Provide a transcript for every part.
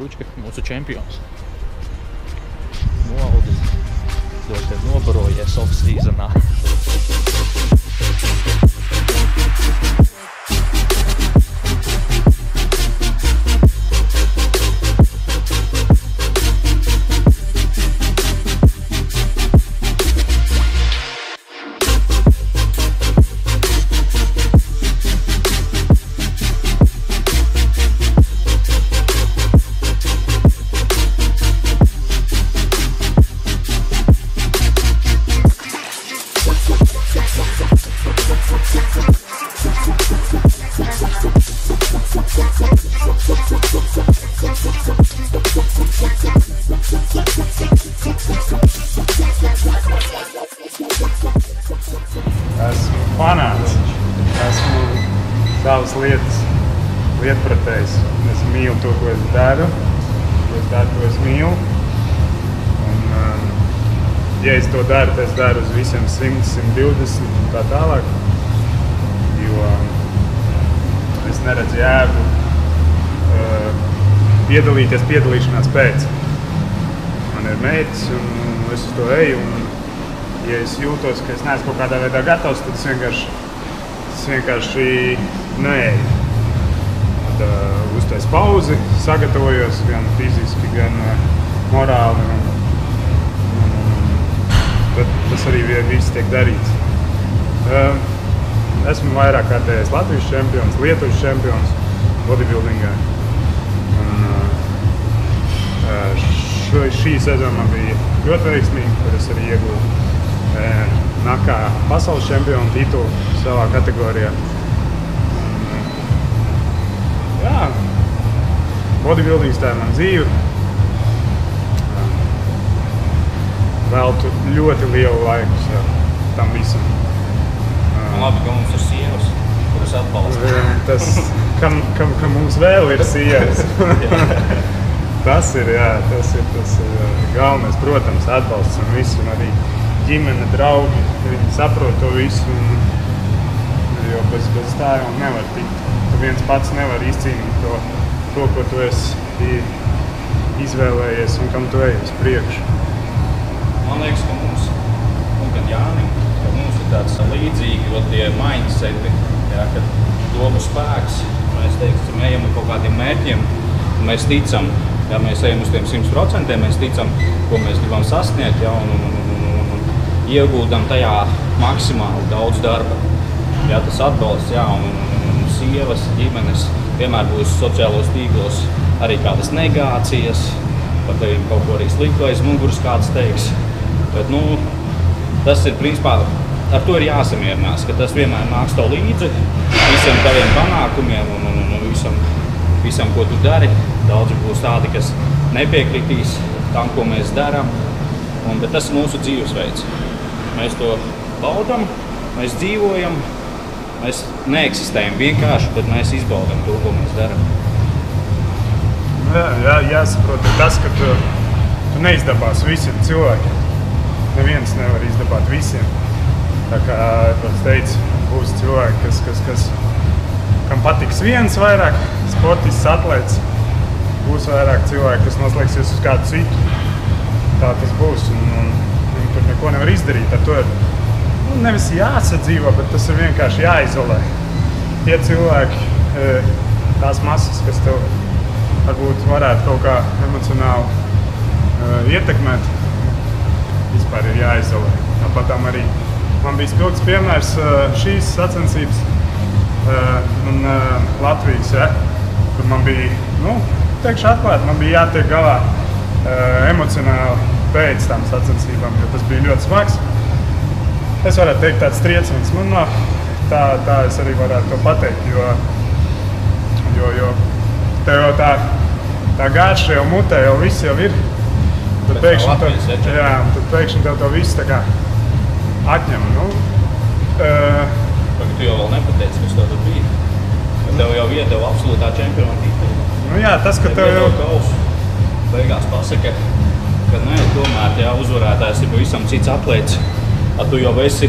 Ručka, mūsu čempions. Noaudis, ļoti nobarojies off-seasonā. Esmu fanāts, esmu savas lietas lietpratējs. Es mīlu to, ko es daru, to es mīlu. Un, ja es to daru, tad es daru uz visiem 100, 120 un tā tālāk. Jo es neredzu jēgu piedalīšanās pēc. Man ir mērķis un es uz to eju. Ja es jūtos, ka es neesmu kaut kādā veidā gatavs, tad es vienkārši neeju. Tad uztais pauzi, sagatavojos gan fiziski, gan morāli. Tad tas arī viss tiek darīts. Esmu vairāk kārtējais Latvijas čempions, Lietuvas čempions bodybuildingā. Šī sezona man bija ļoti veiksmīga, kur es arī iegūtu nakā pasaules čempionu titulu savā kategorijā. Jā, bodybuildings tā ir man dzīve. Veltu ļoti lielu laiku tam visam. Labi, ka mums ir sievas, kuras atbalsta. Kam mums vēl ir sievas. Tas ir galvenais, protams, atbalsts un viss, un arī ģimene, draugi, viņi saprot to visu, jo bez tā jau nevar tikt. Tu viens pats nevar izcīnīt to, ko tu esi izvēlējies un kam tu ej uz priekšu. Man liekas, ka mums, un gan Jānim, ka mums ir tāds līdzīgi, tie mindseti, kad domu spēks, mēs teiksim, ejam ar kaut kādiem mērķiem, un mēs ticam, ja mēs ejam uz tiem 100%, mēs ticam, ko mēs gribam sasniegt, ja, un ieguldam tajā maksimāli daudz darba. Jā, tas atbalsts, jā, un sievas, ģimenes vienmēr būs sociālos tīklos arī kādas negācijas, par tevim kaut ko arī sliktu aiz muguras kāds teiks. Bet, tas ir principā, ar to ir jāsamierinās, ka tas vienmēr nāks tev līdzi visiem taviem panākumiem un visam, ko tu dari. Daudzi būs tādi, kas nepiekritīs tam, ko mēs darām, bet tas ir mūsu dzīvesveids. Mēs to baudam, mēs dzīvojam, mēs neeksistējam vienkārši, bet mēs izbaudam to, ko mēs darām. Jāsaprot tas, ka tu neizdabās visiem cilvēkiem. Neviens nevar izdabāt visiem. Tā kā es teicu, būs cilvēki, kam patiks viens vairāk, sportists, atlēts. Būs vairāk cilvēki, kas noslēgsies uz kādu citu. Tā tas būs. Un tur neko nevar izdarīt. Ar to ir nevis jāsadzīvo, bet tas ir vienkārši jāizolē. Tie cilvēki, tās masas, kas tev varbūt varētu kaut kā emocionāli ietekmēt, vispār ir jāizolē. Tāpatām arī man bija spilgts piemērs šīs sacensības un Latvijas, kur man bija, teikšu atklāt, man bija jātiek galā emocionāli pēc tām sacensībām, jo tas bija ļoti smags. Es varētu teikt tāds trieciens. Tā es arī varētu to pateikt, jo tev jau tā gārša jau mutē, jau viss jau ir. Tad pēkšņi tev to viss tā kā atņem. Tu jau vēl nepateici, kas tev tur bija. Tev jau iedeva absolūtā čempiona titulu. Tas, ka tev jau... Beigās pasaka, ka nē, tomēr uzvarētājs ir pavisam cits atlēts. Tu jau esi,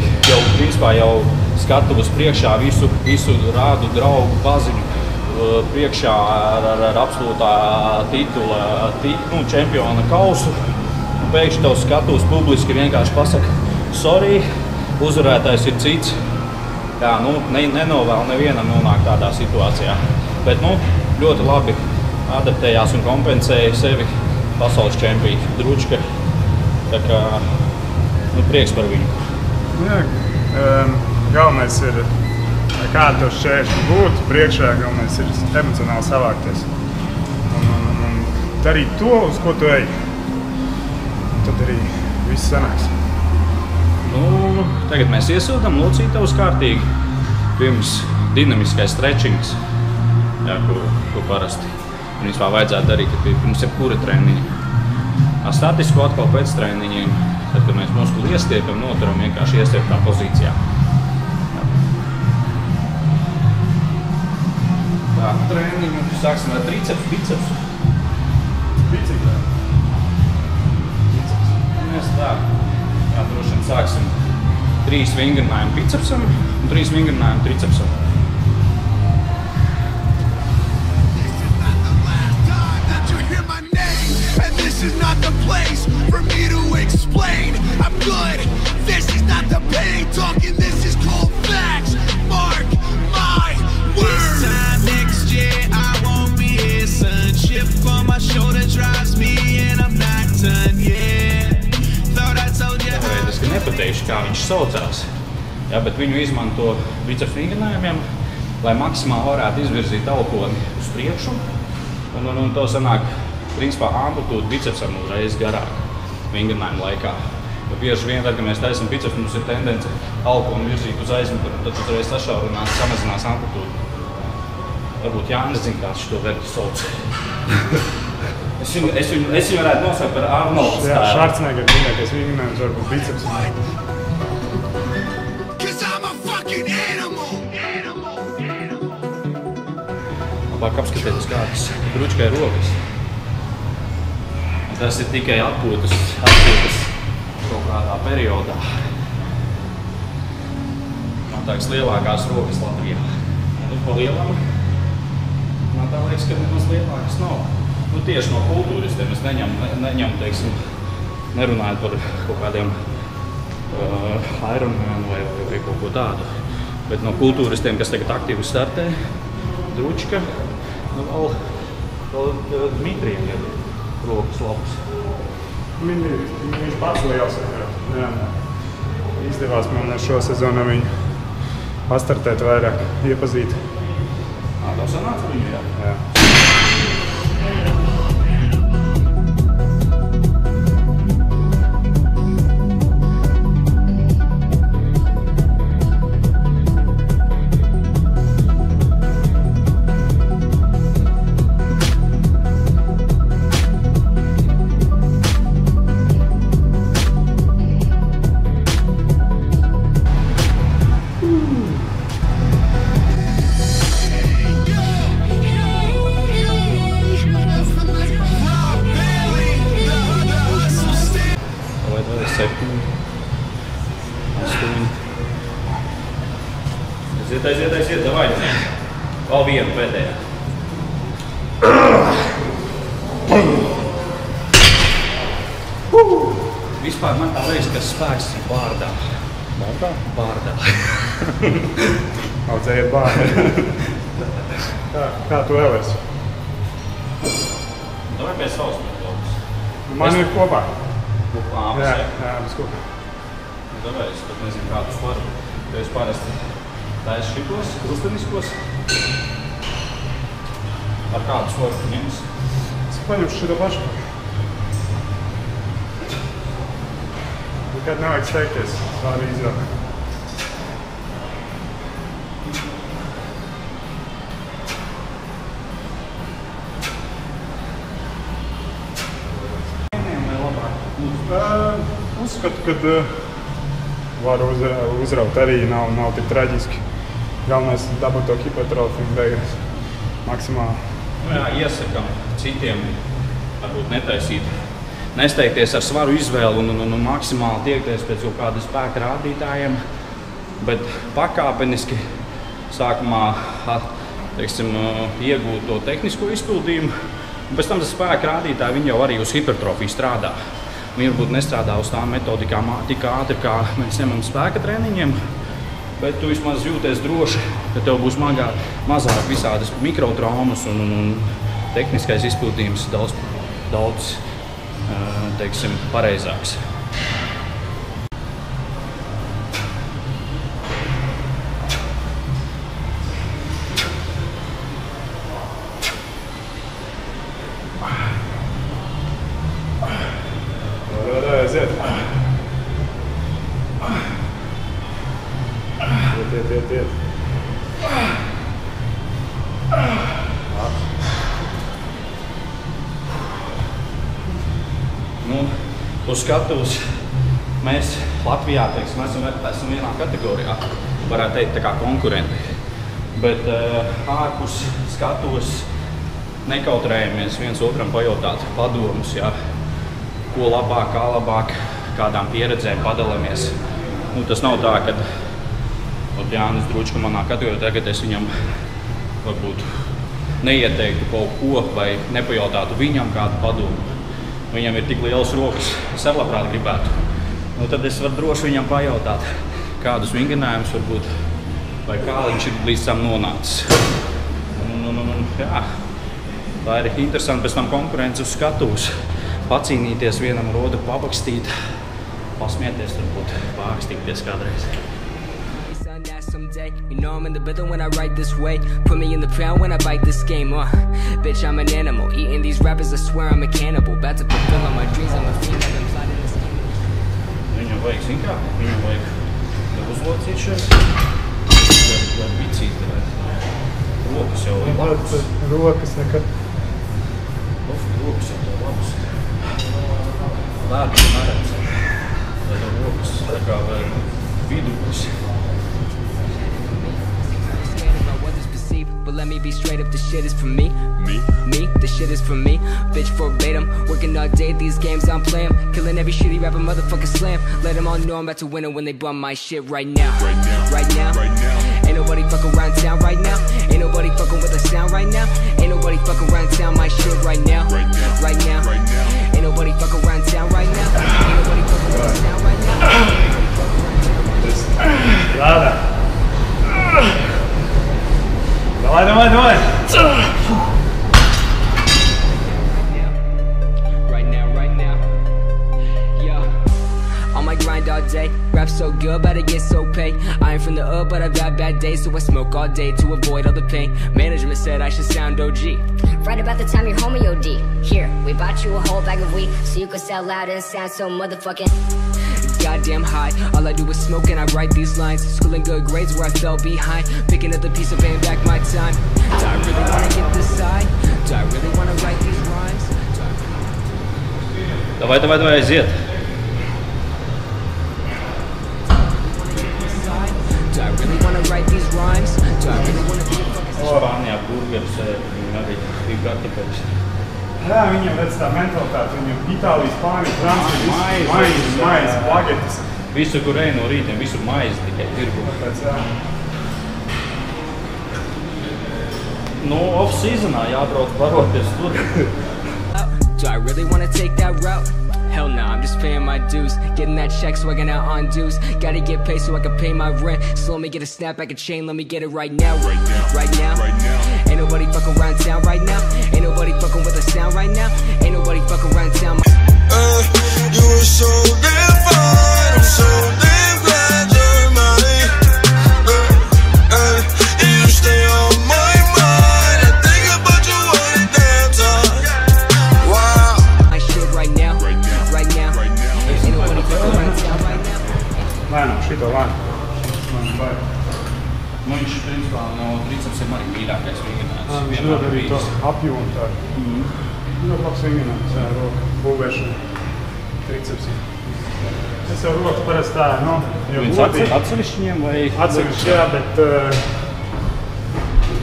principā jau skatuvas priekšā visu rādu, draugu, paziņu. priekšā ar absolūtā titula, čempiona kausu. Un pēkšņi tev skatos publiski vienkārši pasaka, sorry, uzvarētājs ir cits. Jā, nenovēl nevienam nonākt tādā situācijā. Bet, ļoti labi adaptējās un kompensēja sevi pasaules čempioni Dručka. Tā kā, prieks par viņu. Jā, galvenais ir, kāda tev šķēršļi būtu priekšā, galvenais ir emocionāli savākties. Un darīt to, uz ko tu ej. Tad arī viss sanāks. Tagad mēs iesildām locītavus kārtīgi. Pirms dinamiskais stretchings, jā, ko parasti principā vajadzētu darīt, kad pirms jebkura treniņa. Statisku atkal pēc treniņiem, tad, kad mēs muskuli iestiepam, noturam vienkārši iestieptā pozīcijā. Tā, treniņu sāksim ar triceps, biceps. Biceps. Mēs tā, droši vien sāksim 3 vingrinājumu bicepsam un 3 vingrinājumu tricepsam. This is not the place for me to explain. I'm good. This is not the pain talking. This is cold facts. Mark my words. This time next year I won't be here. Sunship on my shoulder drives me and I'm not done yet. Thought I told you. Es nepateikšu, kā viņš saucās. Jā, bet viņu izmanto biceps vingrinājumiem, lai maksimāli varētu izvirzīt alkoni uz priekšu. Un to sanāk principā amplitūda bicepsam uzreiz garāk vingrinājumu laikā. Jo bieži vien, kad mēs taisam biceps, mums ir tendence alkonu virzīt uz aizmuguri, tad uzreiz sašaurinās, samazinās amplitūdu. Varbūt Jānis zina, kāds šo vērtu sauc. Es viņu varētu nosaukt par Arnolds. Jā, Švarcneger mīļākais vingrinājums var būt biceps. Labāk apskatieties, kādas Dručkai rokas. Tas ir tikai atpūtas kaut kādā periodā. Man tāks lielākās rokas Latvijā. Pa lielam, man tā liekas, ka nemaz lielākas nav. Tieši no kultūristiem es neņemu, teiksim, nerunājot par kaut kādiem Ironman vai kaut ko tādu. Bet no kultūristiem, kas tagad aktīvi startē, Dručka, vēl Dmitrijam ir rokas labs. Viņš pats liels. Jā. Izdevās man šo sezonu viņu pastartēt vairāk, iepazīt. Tā sanāca viņu, jā? Jā. Aiziet, davai. Vēl vienu pēdējā. Vispār man tā liekas, ka spēks ir bārdā. Bārdā? Bārdā. Audzējiet bārdā. Kā tu vēl esi? Davai pēc savas metodus. Man ir kopā. Jā, mēs kopā. Davai, es pat nezinu, kā tu svaru. Jo es parasti taisa šitos, krusteniskos. Ar kādu svaru tu ņems? Es paņemšu šito pašu. Nekad nevajag steigties, svaru izrādāt. Uzskatu, ka varu uzraut arī nav tik traģiski. Galvenais ir dabūt to hipertrofiju beigās maksimāli. Jā, iesakam citiem varbūt nesteigties ar svaru izvēli un maksimāli tiekties pēc kaut kāda spēka rādītājiem, bet pakāpeniski sākumā teiksim, iegūt to tehnisko izpildījumu. Un pēc tam tas spēka rādītāji, viņi jau arī uz hipertrofiju strādā. Viņi varbūt nestrādā uz tām metodikām tik ātri, kā mēs ņemam spēka treniņiem, bet tu vismaz jūties droši, ka tev būs mazāk visādas mikrotraumas un tehniskais izpildījums daudz teiksim, pareizāks. Iet. Nu, uz skatuves mēs Latvijā, teiksim, esam vienā kategorijā, varētu teikt, tā kā konkurenti. Bet ārpus skatuves nekautrējamies viens otram pajautāt padomus, ja, ko labāk, kā labāk, kādām pieredzēm padalāmies. Nu, tas nav tā, ka Jānis Dručka manā kategorijā, tagad es viņam varbūt neieteiktu kaut ko vai nepajautātu viņam kādu padomu. Viņam ir tik lielas rokas, es arī labprāt gribētu. Nu, tad es varu droši viņam pajautāt, kādus vingrinājumus varbūt, vai kā viņš ir līdz tam nonācis. Jā, tā ir interesanti pēc tam konkurence uz skatuves. Pacīnīties vienam ar otru, pabakstīt, pasmieties, varbūt pākstīties kādreiz. Someday, you know I'm in the building when I write this way. Put me in the pound when I bite this game. Bitch, I'm an animal. Eating these rappers, I swear I'm a cannibal. About to fulfill all my dreams, I'm a fiend. I've been plotting this game. Viņam vajag, zin kā? Viņam vajag uzlocīt šeit. Vai bicīt, rokas jau ir labas. Rokas nekad. Rokas jau ir labas. Lēdzi neredz. Vai tev rokas tā kā vēl vidūs. But let me be straight up, the shit is for me. Me, the shit is for me. Bitch verbatim, working all day, these games I'm playing. Killing every shitty rapper, motherfucker slam. Let them all know I'm about to win it when they bum my shit right now. Right now. Ain't nobody fucking around town right now. Ain't nobody fucking with the sound right now. Ain't nobody fucking around town my shit right now. Right now. Ain't nobody fucking around town right now. Ain't nobody fucking with the sound right now. Ладно. Давай. Right now. Yeah. On my grind all day. Rap so good, but I get so paid. I ain't from the hood, but I've had bad days, so I smoke all day to avoid all the pain. Management said I should sound OG. Right about the time your homie OD. Here, we bought you a whole bag of weed, so you could sell loud and sound so motherfucking goddamn high. All I do is smoke and I write these lines. Schooling good grades where I fell behind. Picking up the piece of paying back my time. Do I really wanna get this side? Do I really wanna write these rhymes? Давай, aiziet. Do I really wanna write these rhymes? Do I really wanna be a fucking Spānijā burgeris arī bija gatavs. Jā, viņam redz tā mentalitāte, viņam Itālija, Spānija, Francija, maize, bagetes. Visu, kur ej no rītiem, visu maizi tikai tirgu. Pēc, jā. Nu, off-seasonā jābrauc baroties tur. Do I really wanna take that route? Hell nah, I'm just paying my dues. Getting that check so I can out on dues. Gotta get paid so I can pay my rent. So let me get a snapback, a chain, let me get it right now. Right now. Ain't nobody fucking around town right now. Ain't nobody fucking with the sound right now. Ain't nobody fucking around town. You were so damn fine, I'm so damn glad you're mine. And you stay on my mind. I think about you all the damn time. Wow. My shit right now. Ain't nobody fucking around town right now. Lēnām, šito lēnām. Nu, viņš, principā, no tricepsiem arī mīļākais vingrinājums. Viņš dod arī to apjomu tā. Ļoti labs vingrinājums, jā, roka būvēšana, tricepsi. Es jau rokas parasti tā, nu, jau godīgi. Atsevišķiem vai? Atsevišķi, jā, bet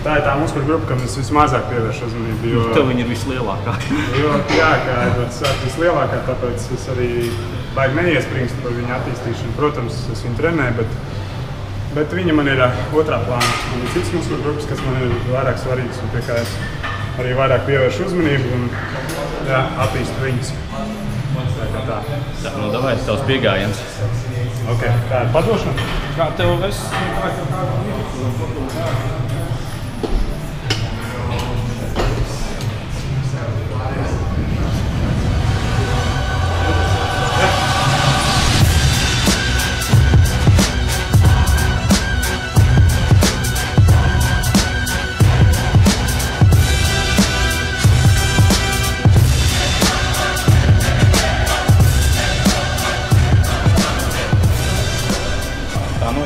tā ir tā muskuļu grupa, kam es vismazāk pievēršu uzmanību, jo... Tev viņa ir vislielākā. Jo, jā, kā Edvards saka, vislielākā, tāpēc es arī baigi neiespringstu par viņu attīstīšanu. Protams, es viņu trenēju, bet Bet viņa man ir otrā plāna. Man ir cits muskuļu grupas, kas man ir vairāk svarīgas un pie kā es arī vairāk pievēršu uzmanību un attīstu viņas. Tā. Nu, davai, tavs piegājiens. Ok, tā ir padošana? Kā tev es?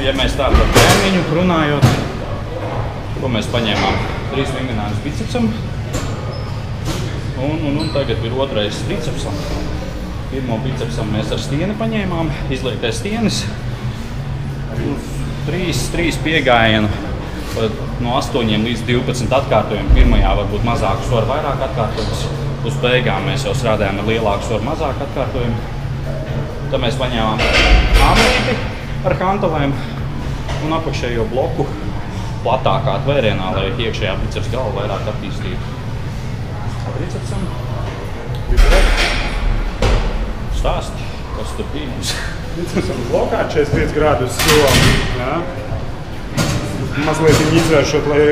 Ja mēs tā par treniņu runājot, ko mēs paņēmām 3 vingrinājumus bicepsam un tagad ir otrais tricepsam. Pirmo bicepsam mēs ar stieni paņēmām, izliektais stienis, 3 piegājienu no 8 līdz 12 atkārtojumiem. Pirmajā varbūt mazāku svaru, vairāk atkārtojumus. Uz beigām mēs jau strādājām ar lielāku svaru, mazāk atkārtojumu. Tad mēs paņēmām āmrīti ar hantelēm un apakšējo bloku platākā atvērienā, lai iekšējā biceps galva vairāk attīstītu. Tricepsam. Stāsti, kas tur bija mums? Tricepsam blokā 45 grādus solām. Mazliet viņu izvēršot, lai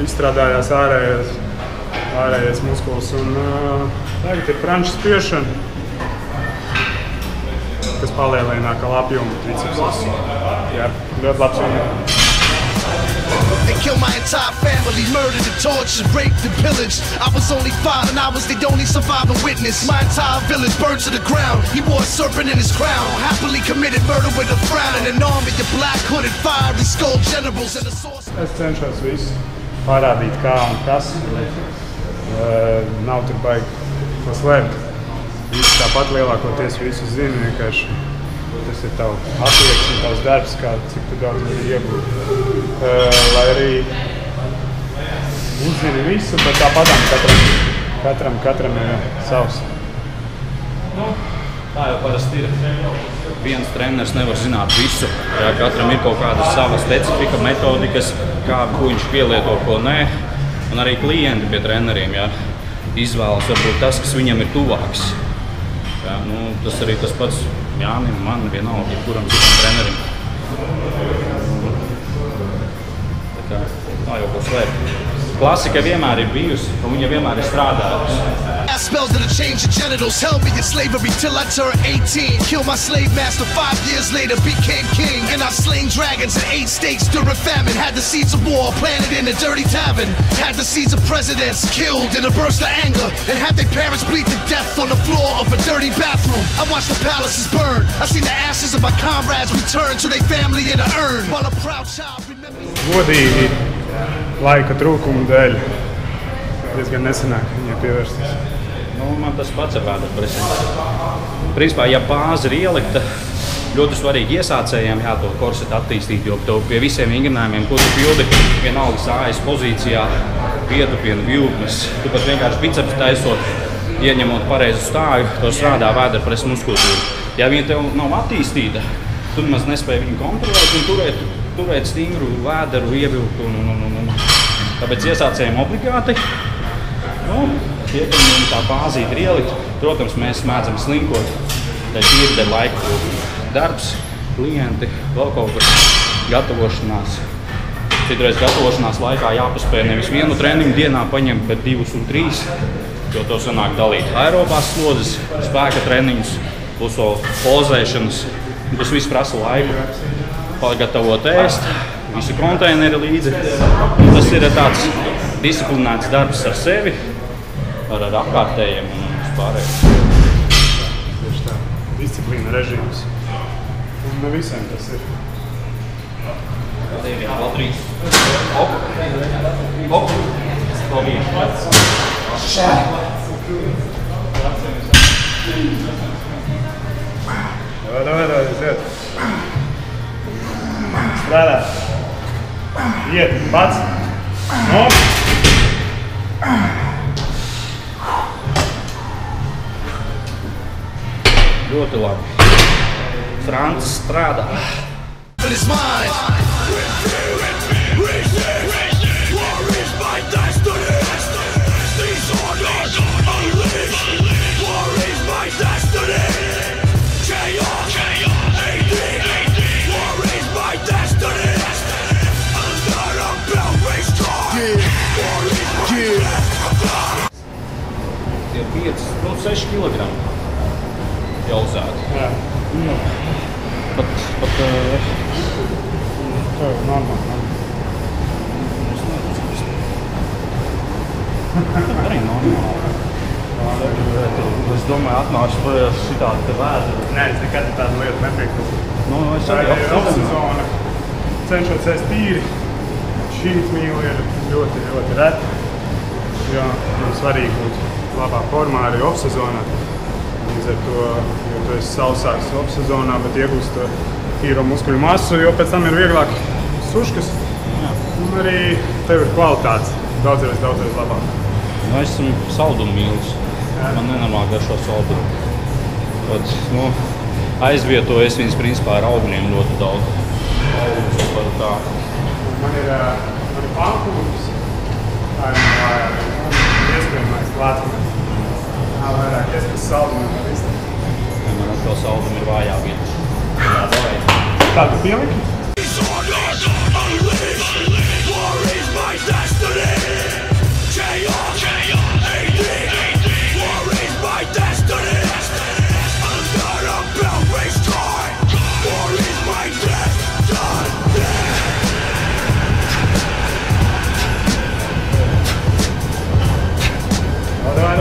izstrādājās ārējais muskuls. Un tagad ir franču spiešana, kas palielina apjomu tricepsos. Jā, ļoti labs un... They killed my entire family, murdered and tortured, raped and pillaged. I was only 5 and I was the only surviving witness. My entire village burned to the ground. He wore a serpent in his crown. Happily committed murder with a frown. And an army of black hooded fiery skull generals and a source. Es cenšos visu parādīt kā un kas. Nav tur baigi ko slēpt. Visi tāpat lielākoties visu zina, vienkārši tas ir tavu attieksmi, tavs darbs, cik tu daudz vari iegūt. Lai arī uzzini visu, bet tāpatām katram ir savs. Tā jau parasti ir. Viens treneris nevar zināt visu. Jā, katram ir kaut kāda sava specifika, metodikas, ko viņš pielieto, ko nē. Un arī klienti pie treneriem izvēlas varbūt tas, kas viņam ir tuvāks. Jā, tas arī tas pats Jānim, man vienalga, jebkuram citam trenerim. Tā jau ko slēpt. Klasika vienmēr ir bijusi, un viņa vienmēr ir strādājusi. Spells that'll change your genitals, held me in slavery till I turned 18. Killed my slave master 5 years later, became king. And I slain dragons and ate steaks during famine. Had the seeds of war planted in a dirty tavern. Had the seeds of presidents killed in a burst of anger. And had their parents bleed to death on the floor of a dirty bathroom. I watched the palaces burn. I seen the ashes of my comrades return to their family in an urn. While a proud child remembers... Godīgi laika trūkuma dēļ diezgan nesenāk viņai pievērsties. Man tas pats ar vēderpresiem. Principā, ja bāze ir ielikta, ļoti svarīgi iesācējiem to korsetu attīstīt, jo tev pie visiem vingrinājumiem, ko tu pildi, vienalga sājas pozīcijā, pietupienu, vilknes, tu pat vienkārši biceps taisot, ieņemot pareizu stāju, to strādā vēderpresa muskultūra. Ja viņa tev nav attīstīta, tu maz nespēj viņu kontrolēt un turēt stingru vēderu, ievilkt un. Tāpēc iesācējiem obligāti, Tiekam tā bāzīte ir ielikt. Protams, mēs mēdzam slinkot, tad ir dēļ laika darbs, klienti, vēl kaut kas gatavošanās. Citreiz gatavošanās laikā jāpaspēj nevis vienu treniņu dienā paņemt, bet 2 un 3, jo to sanāk dalīt aerobās slodzes, spēka treniņus, plus vēl pozēšanas. Tas viss prasa laiku. Pagatavot ēst, visu konteineri līdzi. Un tas ir tāds disciplinēts darbs ar sevi, ar apkārtējiem un vispārējiem. Tieši tā. Disciplīna režīms. Un ne visiem tas ir. Vēl 3. Hop. Hop. Vēl 1. Davai, iet. Strādā. Iet, pats. Ļoti labi. Francis strādā. but it's mine. War is my destiny. These orders unleashed. War is my destiny. K.R.A.D. War is my destiny. Under a belt race car. War is my destiny. Tie 6 kilogrami jau uzēti. Jā. Pat Tā ir normāli. arī normāli. Es domāju, atnāšu pēc šitādi te vēdru. Nē, es nekad tādu lietu nepiekrītu. Es Tā arī ir off-sezona. Cenšos ēst tīri. Šīs mīlu ir ļoti, ļoti reti. Jo svarīgi būt labā formā arī off-sezonā. Līdz ar to, jo tu esi sausāks off-sezonā, bet iegūst to tīro muskuļu masu, jo pēc tam ir vieglāk suškas. Un arī tev ir kvalitātes. Daudzreiz labāk. Es esmu saldumu mīlis. Man nenormāli garšo saldumu. Aizvietoju es viņas principā ar augļiem ļoti daudz. Man ir pankūks. Tā ir iespējamais klātmēs. Vairāk iespējas saldumiem var izteikt. Man ar to saldumu ir vājā vieta. Tādu pieliki? These orders unleashed. War is my destiny. K.R.A.D. War is my destiny. Under a belt race car. War is my destiny. Давай.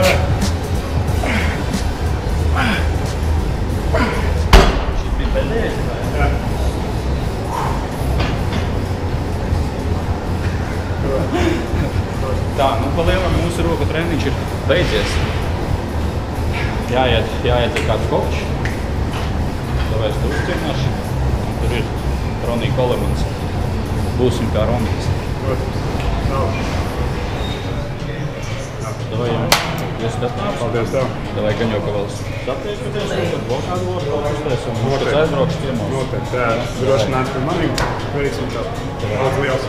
Šis bija pēdējais? Jā. Tā, pa lielam mūsu roku treniņš ir beidzies. Jāiet ar kādu koču. Tāpēc tu uzcienāši. Tur ir Ronija Kolemans. Būsim kā Ronijs. Davai, jūs gatavs? Paldies tev. Davai, gan jau ka vēl satieskaties, un tad vēl kādu otru uztais, un mums tas aizbraukšu ciemos. Noteikti, jā. Droši nāc pie manīm. Veicam tev. Paldies liels.